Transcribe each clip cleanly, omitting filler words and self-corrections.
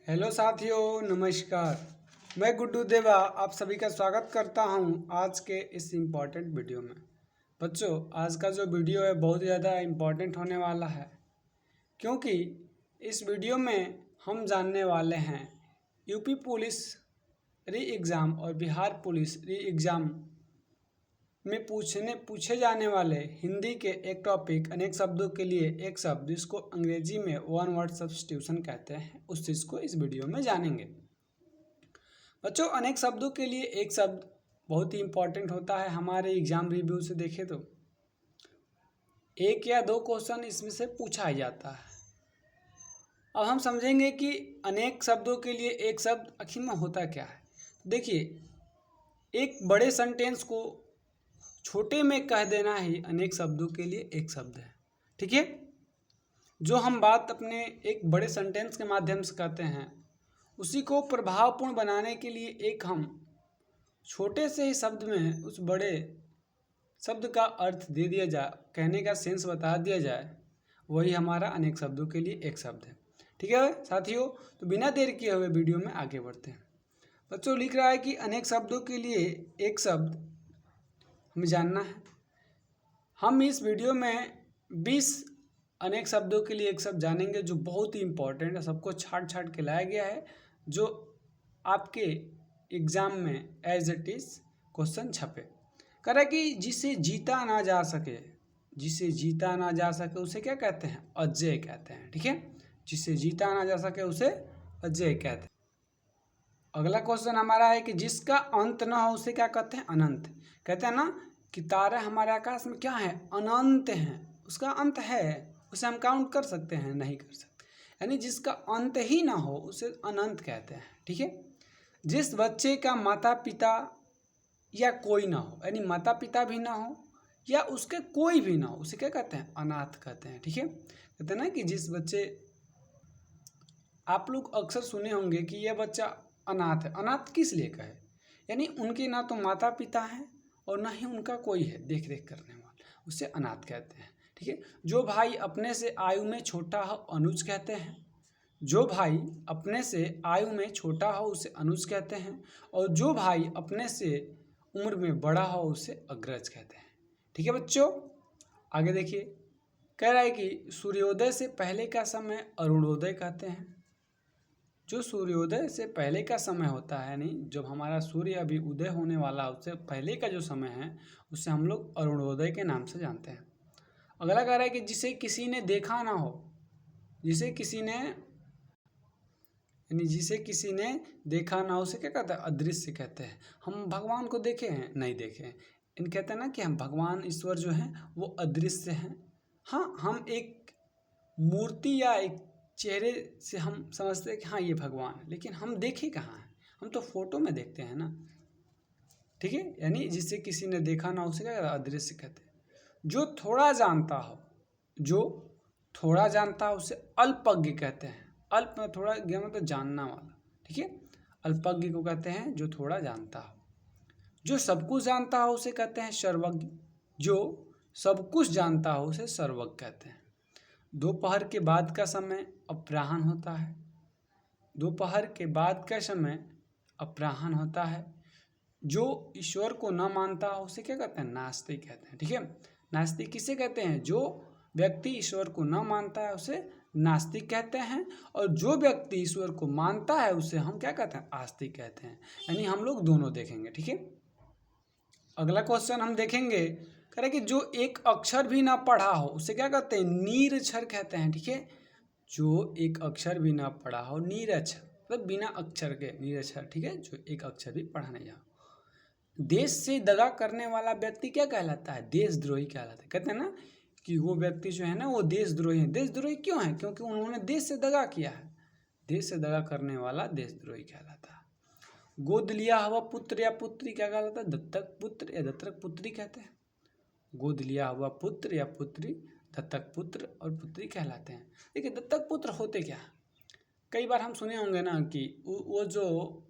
Hello साथियों, नमस्कार। मैं गुड्डू देवा आप सभी का स्वागत करता हूं आज के इस इम्पॉर्टेंट वीडियो में। बच्चों, आज का जो वीडियो है बहुत ज़्यादा इम्पॉर्टेंट होने वाला है, क्योंकि इस वीडियो में हम जानने वाले हैं यूपी पुलिस री एग्ज़ाम और बिहार पुलिस री एग्ज़ाम में पूछे जाने वाले हिंदी के एक टॉपिक अनेक शब्दों के लिए एक शब्द जिसको अंग्रेजी में वन वर्ड सब्स्टिट्यूशन कहते हैं, उस चीज़ को इस वीडियो में जानेंगे। बच्चों, अनेक शब्दों के लिए एक शब्द बहुत ही इंपॉर्टेंट होता है। हमारे एग्जाम रिव्यू से देखें तो एक या दो क्वेश्चन इसमें से पूछा जाता है। अब हम समझेंगे कि अनेक शब्दों के लिए एक शब्द आखिर में होता क्या है। देखिए, एक बड़े सेंटेंस को छोटे में कह देना ही अनेक शब्दों के लिए एक शब्द है। ठीक है, जो हम बात अपने एक बड़े सेंटेंस के माध्यम से कहते हैं उसी को प्रभावपूर्ण बनाने के लिए एक हम छोटे से ही शब्द में उस बड़े शब्द का अर्थ दे दिया जाए, कहने का सेंस बता दिया जाए, वही हमारा अनेक शब्दों के लिए एक शब्द है। ठीक है साथियों, तो बिना देर किए हुए वीडियो में आगे बढ़ते हैं। बच्चों, लिख रहा है कि अनेक शब्दों के लिए एक शब्द हमें जानना है। हम इस वीडियो में 20 अनेक शब्दों के लिए एक शब्द जानेंगे जो बहुत ही इंपॉर्टेंट है। सबको छाट छाट के लाया गया है, जो आपके एग्ज़ाम में एज इट इज़ क्वेश्चन छपे। कह रहा है कि जिसे जीता ना जा सके, जिसे जीता ना जा सके उसे क्या कहते हैं? अजेय कहते हैं। ठीक है, जिसे जीता ना जा सके उसे अजेय कहते हैं। अगला क्वेश्चन हमारा है कि जिसका अंत ना हो उसे क्या कहते हैं? अनंत। कहते हैं ना कि तारे हमारे आकाश में क्या है? अनंत हैं। उसका अंत है, उसे हम काउंट कर सकते हैं? नहीं कर सकते। यानी जिसका अंत ही ना हो उसे अनंत कहते हैं। ठीक है, जिस बच्चे का माता पिता या कोई ना हो, यानी माता पिता भी ना हो या उसके कोई भी ना हो, उसे क्या कहते हैं? अनाथ कहते हैं। ठीक है, कहते हैं ना कि जिस बच्चे, आप लोग अक्सर सुने होंगे कि यह बच्चा अनाथ है। अनाथ किस लिए कहे? यानी उनके ना तो माता पिता हैं और ना ही उनका कोई है देख रेख करने वाला, उसे अनाथ कहते हैं। ठीक है, जो भाई अपने से आयु में छोटा हो अनुज कहते हैं। जो भाई अपने से आयु में छोटा हो उसे अनुज कहते हैं, और जो भाई अपने से उम्र में बड़ा हो उसे अग्रज कहते हैं। ठीक है बच्चों, आगे देखिए। कह रहा है कि सूर्योदय से पहले का समय अरुणोदय कहते हैं। जो सूर्योदय से पहले का समय होता है, यानी जब हमारा सूर्य अभी उदय होने वाला उससे पहले का जो समय है उसे हम लोग अरुणोदय के नाम से जानते हैं। अगला कह रहा है कि जिसे किसी ने देखा ना हो, जिसे किसी ने, यानी जिसे किसी ने देखा ना हो उसे क्या कहते हैं? अदृश्य कहते हैं। हम भगवान को देखे हैं? नहीं देखे हैं। इन कहते हैं ना कि हम भगवान ईश्वर जो हैं वो अदृश्य हैं। हाँ, हम एक मूर्ति या एक चेहरे से हम समझते हैं कि हाँ ये भगवान है, लेकिन हम देखे कहाँ हैं? हम तो फोटो में देखते हैं ना। ठीक है, यानी जिसे किसी ने देखा ना उसे क्या कहते हैं? अदृश्य कहते हैं। जो थोड़ा जानता हो, जो थोड़ा जानता हो उसे अल्पज्ञ कहते हैं। अल्प में थोड़ा, ज्ञ मतलब जानना वाला। ठीक है, अल्पज्ञ को कहते हैं जो थोड़ा जानता हो। जो सब कुछ जानता हो उसे कहते हैं सर्वज्ञ। जो सब कुछ जानता हो उसे सर्वज्ञ कहते हैं। दोपहर के बाद का समय अपराह्न होता है। दोपहर के बाद का समय अपराह्न होता है। जो ईश्वर को न मानता हो उसे क्या कहते हैं? नास्तिक कहते हैं। ठीक है, नास्तिक किसे कहते हैं? जो व्यक्ति ईश्वर को न मानता है उसे नास्तिक कहते हैं, और जो व्यक्ति ईश्वर को मानता है उसे हम क्या कहते हैं? आस्तिक कहते हैं। यानी हम लोग दोनों देखेंगे। ठीक है, अगला क्वेश्चन हम देखेंगे। कह रहे कि जो एक अक्षर भी ना पढ़ा हो उसे क्या कहते हैं? निरक्षर कहते हैं। ठीक है, जो एक अक्षर भी ना पढ़ा हो, निरक्षर मतलब बिना अक्षर के निरक्षर। ठीक है, जो एक अक्षर भी पढ़ा नहीं हो। देश से दगा करने वाला व्यक्ति क्या कहलाता है? देशद्रोही कहलाता है। कहते हैं ना कि वो व्यक्ति जो है ना वो देशद्रोही है। देशद्रोही क्यों है? क्योंकि उन्होंने देश से दगा किया है। देश से दगा करने वाला देशद्रोही कहलाता है। गोद लिया हुआ पुत्र या पुत्री क्या कहलाता है? दत्तक पुत्र या दत्तक पुत्री कहते हैं। गोद लिया हुआ पुत्र या पुत्री दत्तक पुत्र और पुत्री कहलाते हैं। देखिए, दत्तक पुत्र होते क्या? कई बार हम सुने होंगे ना कि वो जो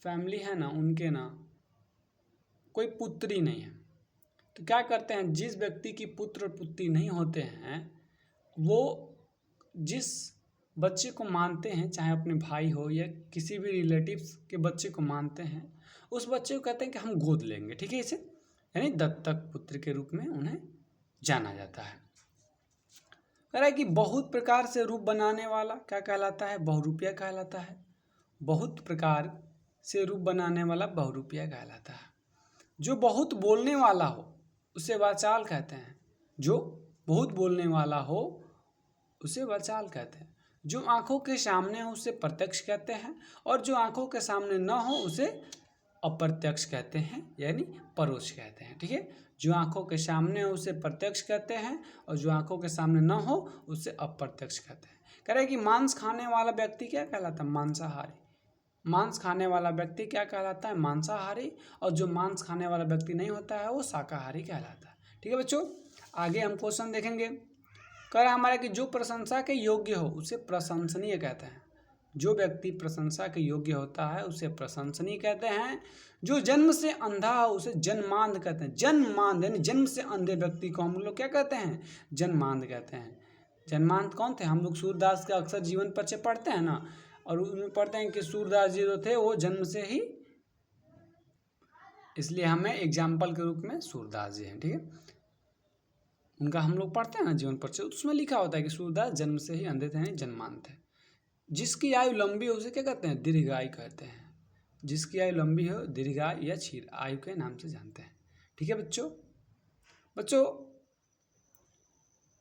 फैमिली है ना उनके ना कोई पुत्री नहीं है, तो क्या करते हैं? जिस व्यक्ति की पुत्र और पुत्री नहीं होते हैं वो जिस बच्चे को मानते हैं, चाहे अपने भाई हो या किसी भी रिलेटिव्स के बच्चे को मानते हैं, उस बच्चे को कहते हैं कि हम गोद लेंगे, ठीक है। इसे यानी दत्तक पुत्र के रूप में उन्हें जाना जाता है। कह रहा है कि बहुत प्रकार से रूप बनाने वाला क्या कहलाता है? बहुरूपिया कहलाता है। बहुत प्रकार से रूप बनाने वाला बहुरूपिया कहलाता है। जो बहुत बोलने वाला हो उसे वाचाल कहते हैं। जो बहुत बोलने वाला हो उसे वाचाल कहते हैं। जो आंखों के सामने हो उसे प्रत्यक्ष कहते हैं, और जो आंखों के सामने न हो उसे अप्रत्यक्ष कहते हैं, यानी परोक्ष कहते हैं, ठीक है। जो आंखों के सामने हो उसे प्रत्यक्ष कहते हैं, और जो आंखों के सामने न हो उसे अप्रत्यक्ष कहते हैं। कह रहे हैं कि मांस खाने वाला व्यक्ति क्या कहलाता है? मांसाहारी। मांस खाने वाला व्यक्ति क्या कहलाता है? मांसाहारी। और जो मांस खाने वाला व्यक्ति नहीं होता है वो शाकाहारी कहलाता है, ठीक है बच्चों। आगे हम क्वेश्चन देखेंगे। कह रहा है हमारा कि जो प्रशंसा के योग्य हो उसे प्रशंसनीय कहते हैं। जो व्यक्ति प्रशंसा के योग्य होता है उसे प्रशंसनीय कहते हैं। जो जन्म से अंधा हो उसे जन्मांध कहते हैं। जन्मांध यानी जन्म से अंधे व्यक्ति को हम लोग क्या कहते हैं? जन्मांध कहते हैं। जन्मांध कौन थे? हम लोग सूरदास का अक्सर जीवन परिचय पढ़ते हैं ना, और उनमें पढ़ते हैं कि सूरदास जी जो थे वो जन्म से ही, इसलिए हमें एग्जाम्पल के रूप में सूरदास जी हैं, ठीक है। उनका हम लोग पढ़ते हैं ना जीवन परिचय, उसमें लिखा होता है कि सूरदास जन्म से ही अंधे थे, जन्मांध थे। जिसकी आयु लंबी हो उसे क्या कहते हैं? दीर्घायु कहते हैं। जिसकी आयु लंबी हो दीर्घायु या क्षीर आयु के नाम से जानते हैं, ठीक है बच्चों।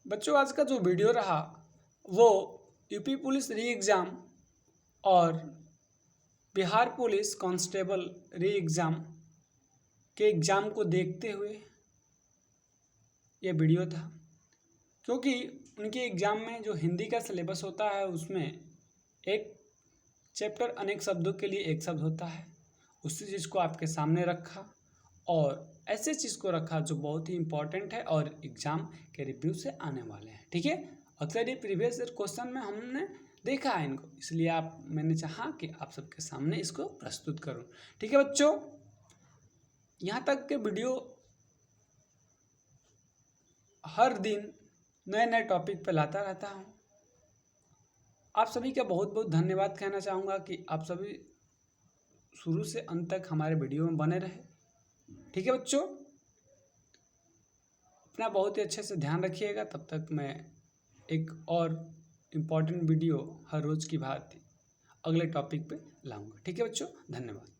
बच्चों आज का जो वीडियो रहा वो यूपी पुलिस री एग्ज़ाम और बिहार पुलिस कांस्टेबल री एग्ज़ाम के एग्ज़ाम को देखते हुए ये वीडियो था, क्योंकि उनके एग्ज़ाम में जो हिंदी का सिलेबस होता है उसमें एक चैप्टर अनेक शब्दों के लिए एक शब्द होता है। उसी चीज़ को आपके सामने रखा, और ऐसे चीज़ को रखा जो बहुत ही इम्पोर्टेंट है और एग्ज़ाम के रिव्यू से आने वाले हैं, ठीक है। अक्सर ये प्रीवियस क्वेश्चन में हमने देखा है इनको, इसलिए मैंने चाहा कि आप सबके सामने इसको प्रस्तुत करूं, ठीक है बच्चों। यहाँ तक के वीडियो हर दिन नए नए टॉपिक पे लाता रहता हूँ। आप सभी का बहुत बहुत धन्यवाद कहना चाहूँगा कि आप सभी शुरू से अंत तक हमारे वीडियो में बने रहे, ठीक है बच्चों। अपना बहुत ही अच्छे से ध्यान रखिएगा। तब तक मैं एक और इम्पॉर्टेंट वीडियो हर रोज़ की भांति अगले टॉपिक पे लाऊंगा, ठीक है बच्चों। धन्यवाद।